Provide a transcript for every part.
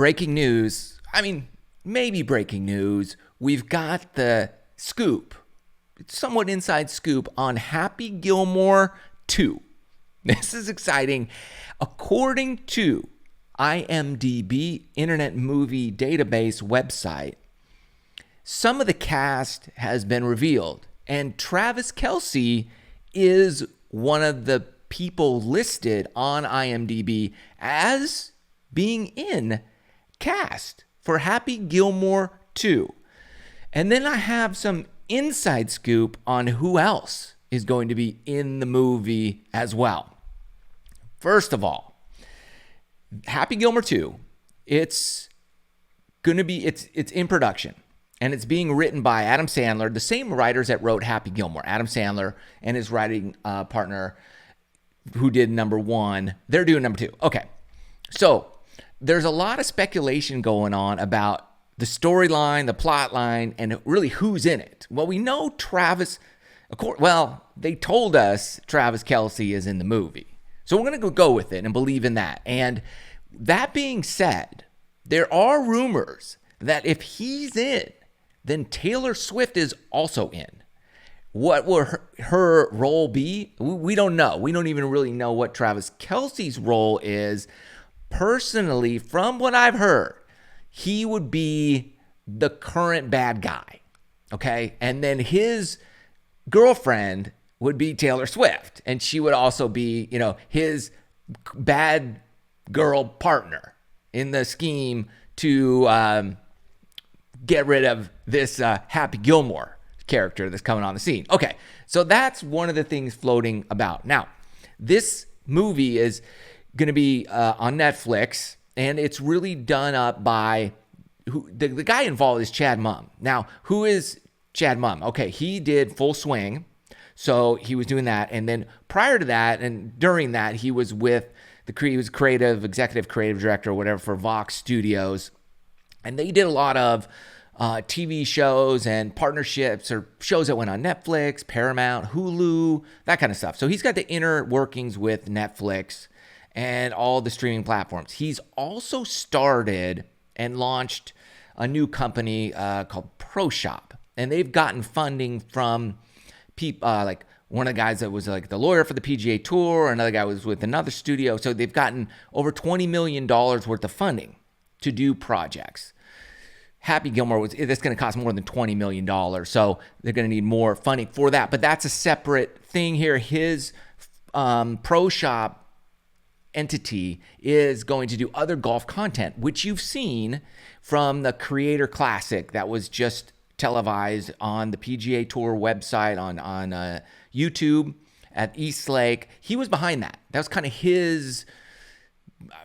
breaking news. I mean, maybe breaking news. We've got the scoop, somewhat inside scoop on Happy Gilmore 2. This is exciting. According to IMDb, Internet Movie Database website, some of the cast has been revealed, and Travis Kelce is one of the people listed on IMDb as being in cast for Happy Gilmore 2. And then I have some inside scoop on who else is going to be in the movie as well. First of all, Happy Gilmore 2, it's in production, and it's being written by Adam Sandler, the same writers that wrote Happy Gilmore. Adam Sandler and his writing partner who did number 1, they're doing number 2. Okay, so there's a lot of speculation going on about the storyline, the plot line, and really who's in it. Well, we know they told us Travis Kelce is in the movie. So we're going to go with it and believe in that. And that being said, there are rumors that if he's in, then Taylor Swift is also in. What will her role be? We don't know. We don't even really know what Travis Kelce's role is. Personally, from what I've heard, he would be the current bad guy, okay? And then his girlfriend would be Taylor Swift, and she would also be, his bad girl partner in the scheme to get rid of this Happy Gilmore character that's coming on the scene. Okay, so that's one of the things floating about. Now, this movie is going to be on Netflix, and it's really done up by the guy involved is Chad Mumm. Now, who is Chad Mumm? Okay, he did Full Swing. So he was doing that. And then prior to that and during that, he was with he was executive creative director or whatever for Vox Studios. And they did a lot of TV shows and partnerships or shows that went on Netflix, Paramount, Hulu, that kind of stuff. So he's got the inner workings with Netflix and all the streaming platforms. He's also started and launched a new company called ProShop. And they've gotten funding from people like one of the guys that was like the lawyer for the PGA Tour, another guy was with another studio. So they've gotten over $20 million worth of funding to do projects. Happy Gilmore that's going to cost more than $20 million. So they're going to need more funding for that. But that's a separate thing here. His ProShop entity is going to do other golf content, which you've seen from the Creator Classic that was just televised on the PGA Tour website on YouTube at East Lake. He was behind that. That was kind of his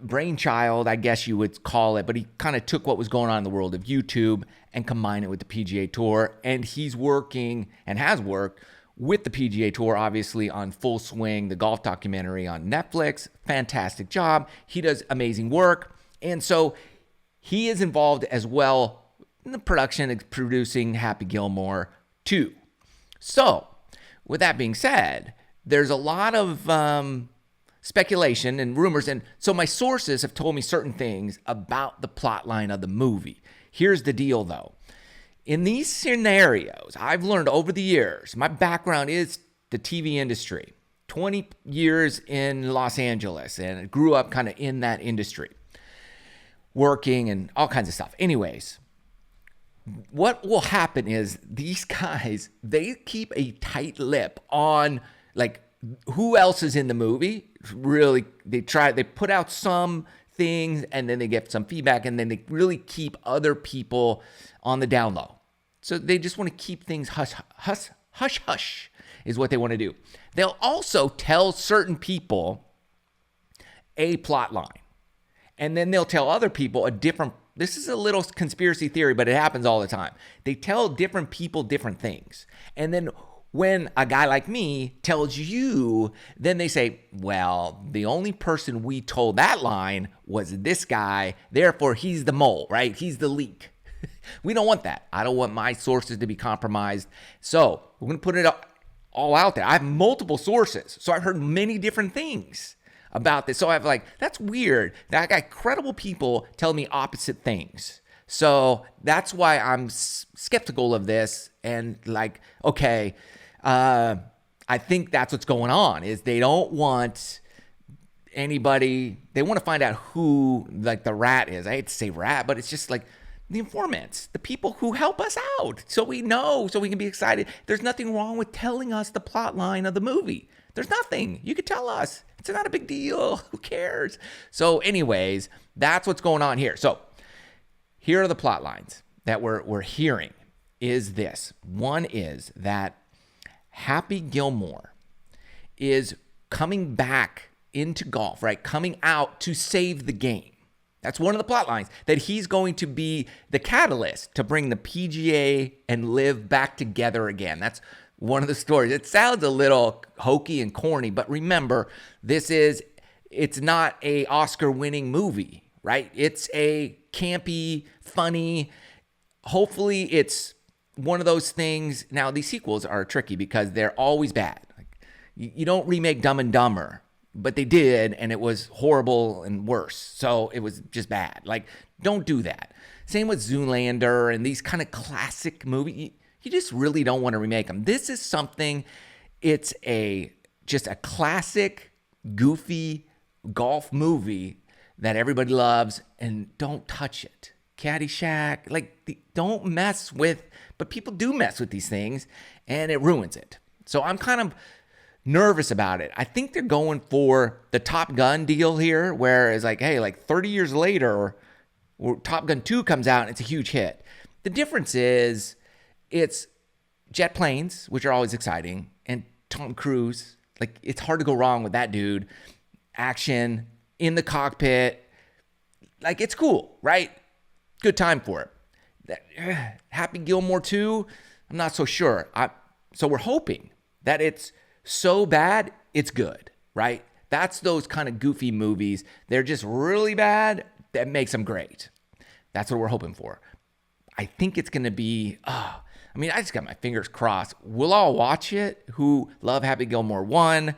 brainchild, I guess you would call it, but he kind of took what was going on in the world of YouTube and combined it with the PGA Tour. And he's working and has worked with the PGA Tour, obviously, on Full Swing, the golf documentary on Netflix. Fantastic job. He does amazing work. And so he is involved as well in the production and producing Happy Gilmore 2. So, with that being said, there's a lot of speculation and rumors. And so my sources have told me certain things about the plot line of the movie. Here's the deal, though. In these scenarios, I've learned over the years, my background is the TV industry. 20 years in Los Angeles, and I grew up kind of in that industry, working and all kinds of stuff. Anyways, what will happen is these guys, they keep a tight lip on like who else is in the movie. Really, they put out some things and then they get some feedback and then they really keep other people on the down low. So they just want to keep things hush is what they want to do. They'll also tell certain people a plot line. And then they'll tell other people a different, this is a little conspiracy theory, but it happens all the time. They tell different people different things. And then when a guy like me tells you, then they say, well, the only person we told that line was this guy. Therefore, he's the mole, right? He's the leak. We don't want that. I don't want my sources to be compromised. So we're going to put it all out there. I have multiple sources. So I've heard many different things about this. So I've like, that's weird. I got credible people telling me opposite things. So that's why I'm skeptical of this. And like, okay, I think that's what's going on is they don't want anybody, they want to find out who like the rat is. I hate to say rat, but it's just like the informants, the people who help us out. So we know, so we can be excited. There's nothing wrong with telling us the plot line of the movie. There's nothing. You could tell us. It's not a big deal. Who cares? So anyways, that's what's going on here. So here are the plot lines that we're hearing is this. One is that Happy Gilmore is coming back into golf, right? Coming out to save the game. That's one of the plot lines, that he's going to be the catalyst to bring the PGA and LIV back together again. That's one of the stories. It sounds a little hokey and corny, but remember, it's not a Oscar-winning movie, right? It's a campy, funny, hopefully it's one of those things. Now, these sequels are tricky because they're always bad. Like, you don't remake Dumb and Dumber, but they did, and it was horrible and worse. So it was just bad. Like, don't do that. Same with Zoolander and these kind of classic movies. You just really don't want to remake them. This is something, it's just a classic, goofy golf movie that everybody loves, and don't touch it. Caddyshack, don't mess with, but people do mess with these things, and it ruins it. So I'm kind of nervous about it. I think they're going for the Top Gun deal here, where it's like, hey, like 30 years later, Top Gun 2 comes out and it's a huge hit. The difference is it's jet planes, which are always exciting, and Tom Cruise. Like, it's hard to go wrong with that dude. Action in the cockpit. Like, it's cool, right? Good time for it. Happy Gilmore 2, I'm not so sure. So we're hoping that it's so bad, it's good, right? That's those kind of goofy movies. They're just really bad. That makes them great. That's what we're hoping for. I think it's going to be, I just got my fingers crossed. We'll all watch it who love Happy Gilmore 1.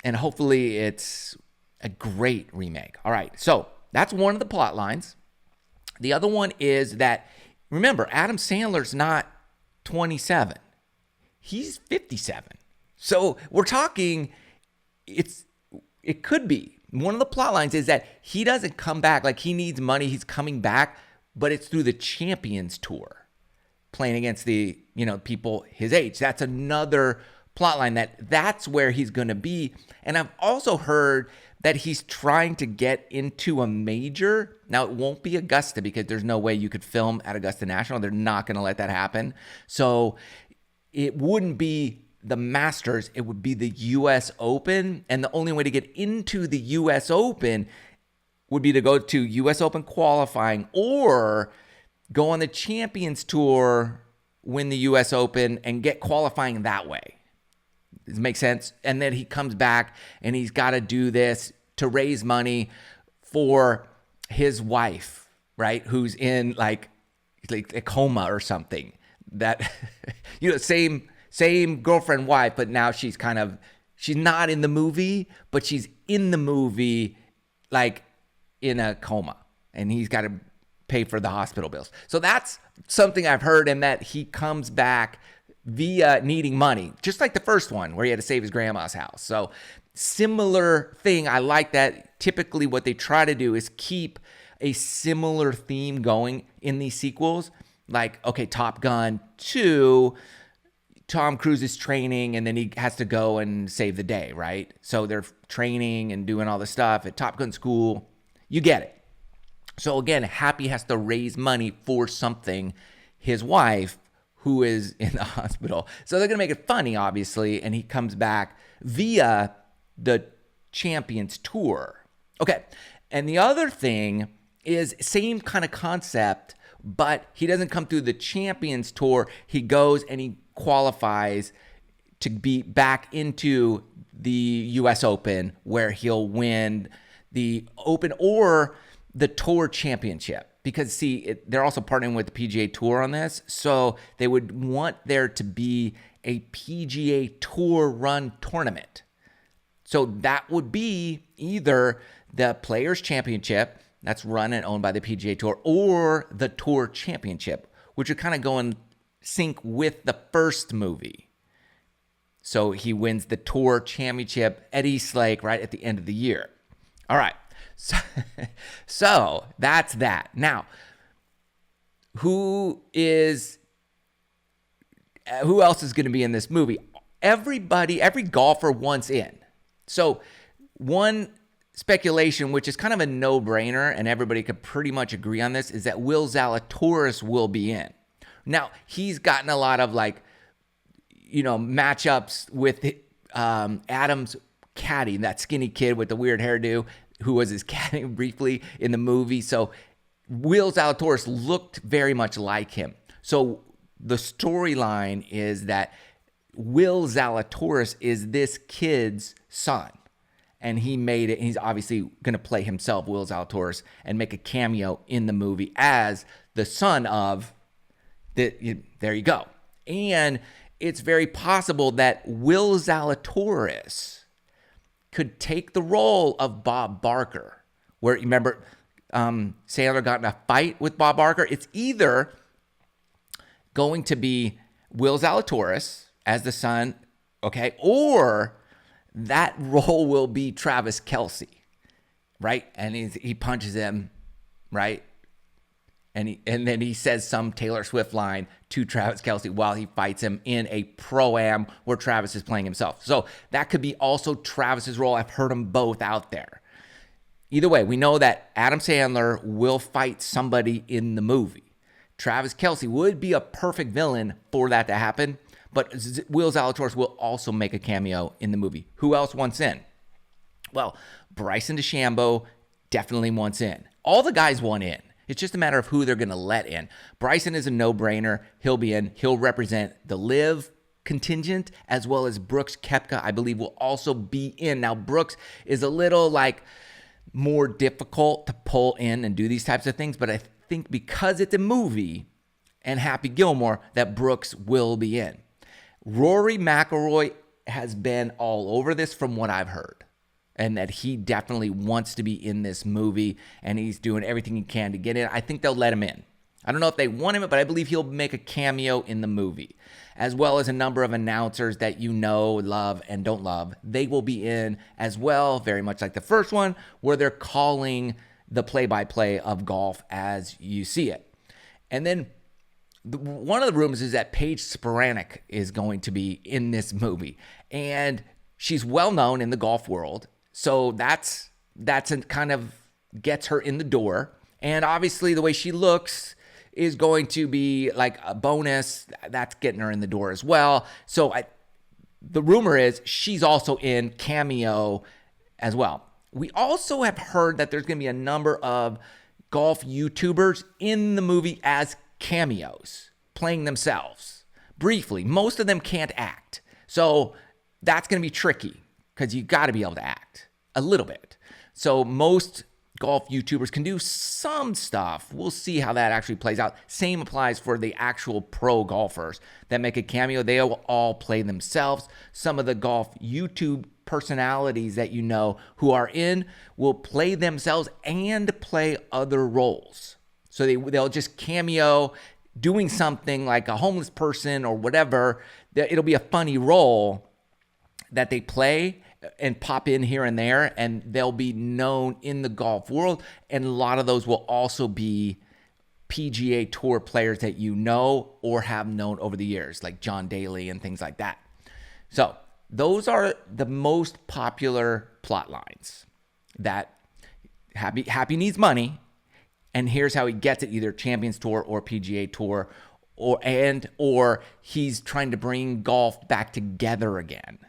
And hopefully it's a great remake. All right, so that's one of the plot lines. The other one is that, remember, Adam Sandler's not 27. He's 57. So we're talking, it could be. One of the plot lines is that he doesn't come back. Like, he needs money. He's coming back, but it's through the Champions Tour, playing against the, people his age. That's another plot line that's where he's going to be. And I've also heard that he's trying to get into a major. Now, it won't be Augusta because there's no way you could film at Augusta National. They're not going to let that happen. So it wouldn't be the Masters. It would be the U.S. Open. And the only way to get into the U.S. Open would be to go to U.S. Open qualifying or go on the Champions Tour, win the U.S. Open, and get qualifying that way. Does it make sense? And then he comes back and he's got to do this to raise money for his wife, right? Who's in like a coma or something. That, same girlfriend, wife, but now she's not in the movie, but she's in the movie like in a coma, and he's got to pay for the hospital bills. So that's something I've heard, and that he comes back via needing money, just like the first one where he had to save his grandma's house. So similar thing. I like that. Typically what they try to do is keep a similar theme going in these sequels. Like, okay, Top Gun 2, Tom Cruise is training and then he has to go and save the day, right? So they're training and doing all the stuff at Top Gun school. You get it. So again, Happy has to raise money for something. His wife, who is in the hospital. So they're going to make it funny, obviously, and he comes back via the Champions Tour. Okay, and the other thing is same kind of concept, but he doesn't come through the Champions Tour. He goes and he qualifies to be back into the U.S. Open, where he'll win the Open or the Tour Championship. Because, see, they're also partnering with the PGA Tour on this. So they would want there to be a PGA Tour run tournament. So that would be either the Players Championship that's run and owned by the PGA Tour, or the Tour Championship, which would kind of go in sync with the first movie. So he wins the Tour Championship at East Lake right at the end of the year. All right. So that's that. Now, who else is going to be in this movie? Every golfer wants in. So one speculation, which is kind of a no-brainer, and everybody could pretty much agree on this, is that Will Zalatoris will be in. Now, he's gotten a lot of matchups with Adam's caddy, that skinny kid with the weird hairdo, who was his caddy briefly in the movie. So Will Zalatoris looked very much like him. So the storyline is that Will Zalatoris is this kid's son. And he made it. He's obviously going to play himself, Will Zalatoris, and make a cameo in the movie as the son of there you go. And it's very possible that Will Zalatoris could take the role of Bob Barker, where, remember, Sandler got in a fight with Bob Barker. It's either going to be Will Zalatoris as the son, okay, or that role will be Travis Kelce, right? And he punches him, right? And then he says some Taylor Swift line to Travis Kelce while he fights him in a Pro-Am where Travis is playing himself. So that could be also Travis's role. I've heard them both out there. Either way, we know that Adam Sandler will fight somebody in the movie. Travis Kelce would be a perfect villain for that to happen, but Will Zalatoris will also make a cameo in the movie. Who else wants in? Well, Bryson DeChambeau definitely wants in. All the guys want in. It's just a matter of who they're going to let in. Bryson is a no-brainer. He'll be in. He'll represent the Live contingent, as well as Brooks Koepka, I believe, will also be in. Now, Brooks is a little more difficult to pull in and do these types of things, but I think because it's a movie and Happy Gilmore, that Brooks will be in. Rory McIlroy has been all over this from what I've heard, and that he definitely wants to be in this movie, and he's doing everything he can to get in. I think they'll let him in. I don't know if they want him, but I believe he'll make a cameo in the movie, as well as a number of announcers that you know, love, and don't love. They will be in as well, very much like the first one, where they're calling the play-by-play of golf as you see it. And then one of the rumors is that Paige Spiranac is going to be in this movie, and she's well known in the golf world. So that's kind of gets her in the door. And obviously the way she looks is going to be like a bonus. That's getting her in the door as well. So the rumor is she's also in cameo as well. We also have heard that there's going to be a number of golf YouTubers in the movie as cameos, playing themselves briefly. Most of them can't act. So that's going to be tricky because you got to be able to act a little bit. So most golf YouTubers can do some stuff. We'll see how that actually plays out. Same applies for the actual pro golfers that make a cameo. They will all play themselves. Some of the golf YouTube personalities that you know who are in will play themselves and play other roles. So they'll just cameo doing something like a homeless person or whatever. It'll be a funny role that they play and pop in here and there, and they'll be known in the golf world. And a lot of those will also be PGA Tour players that you know or have known over the years, like John Daly and things like that. So those are the most popular plot lines. That Happy needs money, and here's how he gets it: either Champions Tour or PGA Tour, or he's trying to bring golf back together again,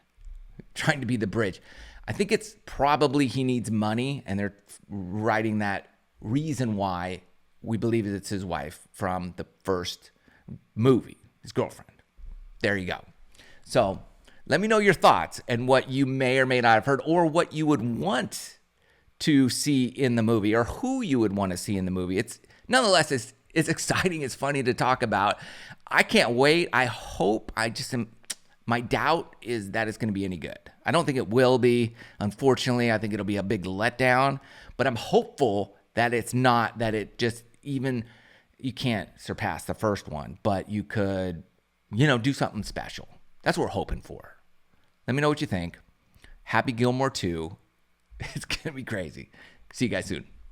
trying to be the bridge. I think it's probably he needs money, and they're writing that reason why we believe it's his wife from the first movie, his girlfriend. There you go. So let me know your thoughts and what you may or may not have heard, or what you would want to see in the movie, or who you would want to see in the movie. It's nonetheless, it's exciting. It's funny to talk about. I can't wait. I hope, My doubt is that it's going to be any good. I don't think it will be. Unfortunately, I think it'll be a big letdown, but I'm hopeful that it's not, that it just even, you can't surpass the first one, but you could, do something special. That's what we're hoping for. Let me know what you think. Happy Gilmore 2. It's going to be crazy. See you guys soon.